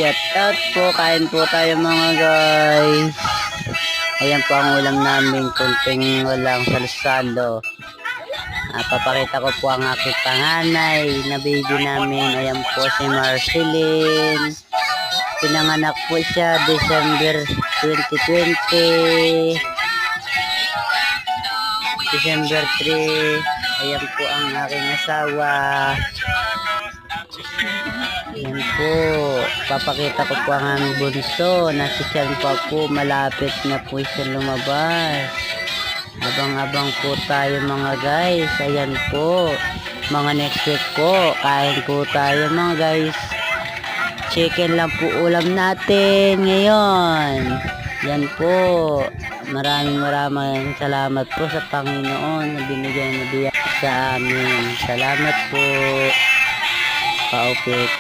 shout out po. Kain po tayo mga guys. Ayan po ang ulam namin, kunting walang salo-salo. Papakita ko po ang aking panganay na baby namin. Ayan po si Marceline. Pinanganak po siya December 2020. December 3. Ayan po ang aking asawa. Ayan po. Papakita ko po ang aming bunso. Nasa siyan pa po. Malapit na po siya lumabas. Abang-abang po tayo mga guys. Ayan po. Mga next week po. Kain po tayo mga guys. Chicken lang po ulam natin ngayon. Yan po. Maraming salamat po sa Panginoon na binigyan na biyak sa amin. Salamat po. Paupit.